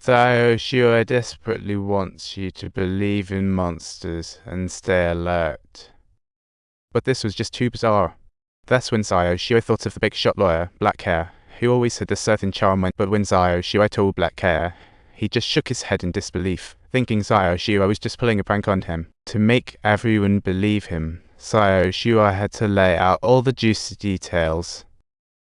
Sayoshua desperately wants you to believe in monsters and stay alert. But this was just too bizarre. That's when Sayoshua thought of the big shot lawyer, Black Hair, who always had a certain charm but when Sayoshua told Black Hair, he just shook his head in disbelief, thinking Sayoshua was just pulling a prank on him. To make everyone believe him, Sayoshua had to lay out all the juicy details.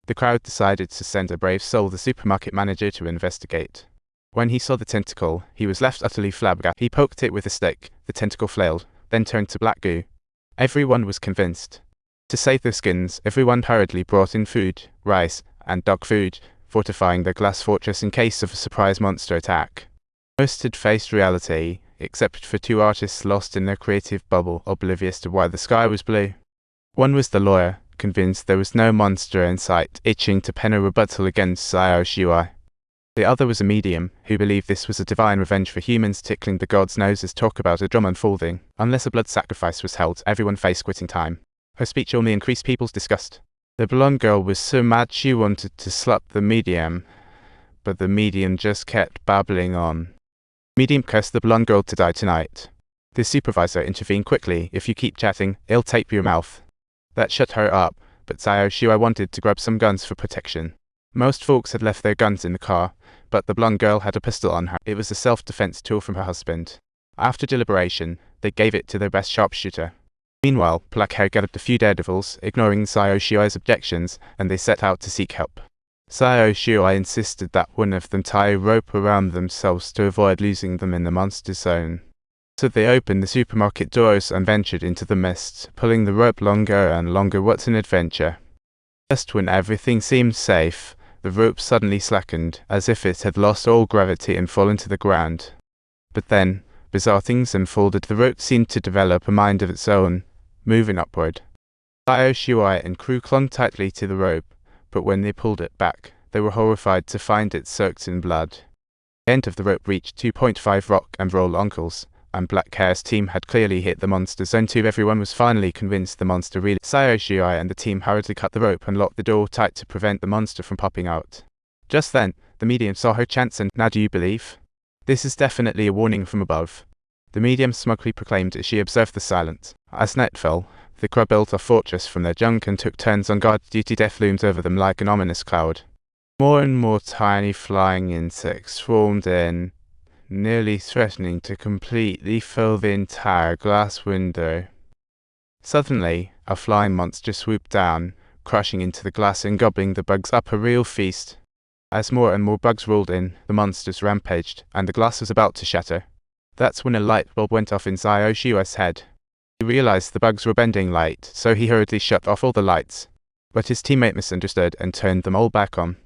The crowd decided to send a brave soul, the supermarket manager, to investigate. When he saw the tentacle, he was left utterly flabbergasted. He poked it with a stick, the tentacle flailed, then turned to black goo. Everyone was convinced. To save their skins, everyone hurriedly brought in food, rice, and dog food, fortifying their glass fortress in case of a surprise monster attack. Most had faced reality, except for two artists lost in their creative bubble, oblivious to why the sky was blue. One was the lawyer, convinced there was no monster in sight, itching to pen a rebuttal against Sayoshua. The other was a medium, who believed this was a divine revenge for humans tickling the gods' noses. Talk about a drama unfolding. Unless a blood sacrifice was held, everyone faced quitting time. Her speech only increased people's disgust. The blonde girl was so mad she wanted to slap the medium, but the medium just kept babbling on. Medium cursed the blonde girl to die tonight. The supervisor intervened quickly. If you keep chatting, I'll tape your mouth. That shut her up, but Sayoshua wanted to grab some guns for protection. Most folks had left their guns in the car, but the blonde girl had a pistol on her. It was a self-defense tool from her husband. After deliberation, they gave it to their best sharpshooter. Meanwhile, Black Hair gathered a few daredevils, ignoring Sayoshua's objections, and they set out to seek help. Sayoshua insisted that one of them tie a rope around themselves to avoid losing them in the monster zone. So they opened the supermarket doors and ventured into the mist, pulling the rope longer and longer. What an adventure. Just when everything seemed safe, the rope suddenly slackened, as if it had lost all gravity and fallen to the ground. But then, bizarre things unfolded. The rope seemed to develop a mind of its own, moving upward. Sayoshua and crew clung tightly to the rope, but when they pulled it back, they were horrified to find it soaked in blood. The end of the rope reached 2.5 rock and roll uncles, and Black Hair's team had clearly hit the monster zone 2. Everyone was finally convinced the monster really. Sayoshua and the team hurriedly cut the rope and locked the door tight to prevent the monster from popping out. Just then, the medium saw her chance and, "Now do you believe? This is definitely a warning from above," the medium smugly proclaimed as she observed the silence. As night fell, the crew built a fortress from their junk and took turns on guard duty. Death loomed over them like an ominous cloud. More and more tiny flying insects swarmed in, nearly threatening to completely fill the entire glass window. Suddenly, a flying monster swooped down, crashing into the glass and gobbling the bugs up. A real feast. As more and more bugs rolled in, the monsters rampaged, and the glass was about to shatter. That's when a light bulb went off in Sayoshua's head. He realized the bugs were bending light, so he hurriedly shut off all the lights. But his teammate misunderstood and turned them all back on.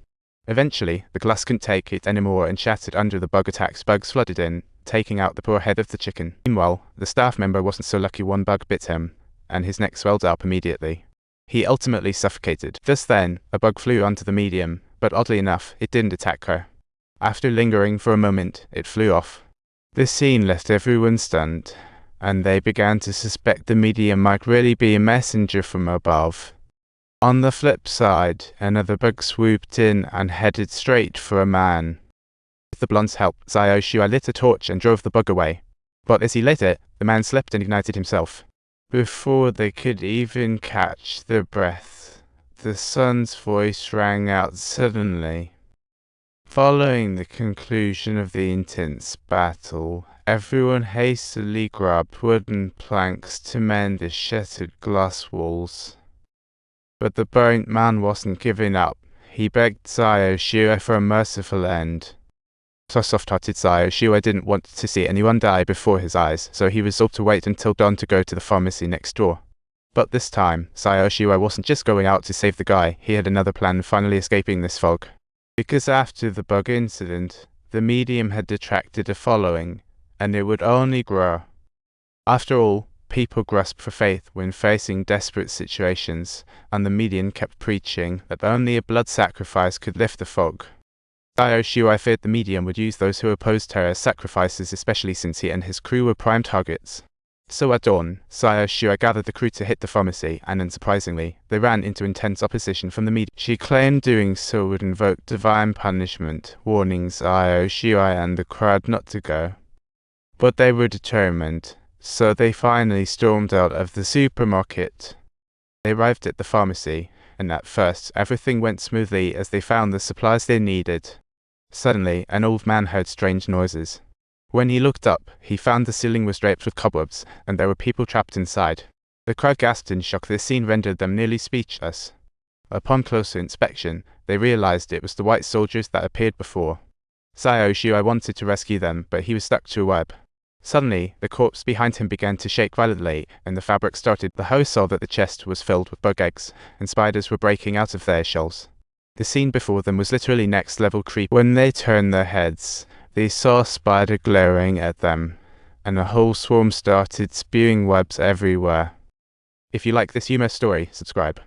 Eventually, the glass couldn't take it anymore and shattered under the bug attacks. Bugs flooded in, taking out the poor head of the chicken. Meanwhile, the staff member wasn't so lucky. One bug bit him, and his neck swelled up immediately. He ultimately suffocated. Just then, a bug flew onto the medium, but oddly enough, it didn't attack her. After lingering for a moment, it flew off. This scene left everyone stunned, and they began to suspect the medium might really be a messenger from above. On the flip side, another bug swooped in and headed straight for a man. With the blonde's help, Sayoshua lit a torch and drove the bug away. But as he lit it, the man slipped and ignited himself. Before they could even catch their breath, the sun's voice rang out suddenly. Following the conclusion of the intense battle, everyone hastily grabbed wooden planks to mend the shattered glass walls. But the burnt man wasn't giving up. He begged Sayoshua for a merciful end. So soft-hearted Sayoshua didn't want to see anyone die before his eyes, so he resolved to wait until dawn to go to the pharmacy next door. But this time, Sayoshua wasn't just going out to save the guy. He had another plan, finally escaping this fog. Because after the bug incident, the medium had attracted a following, and it would only grow. After all, people grasped for faith when facing desperate situations, and the medium kept preaching that only a blood sacrifice could lift the fog. Sayoshua feared the medium would use those who opposed her as sacrifices, especially since he and his crew were prime targets. So at dawn, Saya Shua gathered the crew to hit the pharmacy, and unsurprisingly, they ran into intense opposition from the media. She claimed doing so would invoke divine punishment, warning Saya Shua and the crowd not to go. But they were determined, so they finally stormed out of the supermarket. They arrived at the pharmacy, and at first everything went smoothly as they found the supplies they needed. Suddenly, an old man heard strange noises. When he looked up, he found the ceiling was draped with cobwebs, and there were people trapped inside. The crowd gasped in shock. This scene rendered them nearly speechless. Upon closer inspection, they realized it was the white soldiers that appeared before. Saya Shua wanted to rescue them, but he was stuck to a web. Suddenly, the corpse behind him began to shake violently, and the fabric started. The host saw that the chest was filled with bug eggs, and spiders were breaking out of their shells. The scene before them was literally next-level creepy. When they turned their heads, they saw a spider glaring at them, and a whole swarm started spewing webs everywhere. If you like this humorous story, subscribe.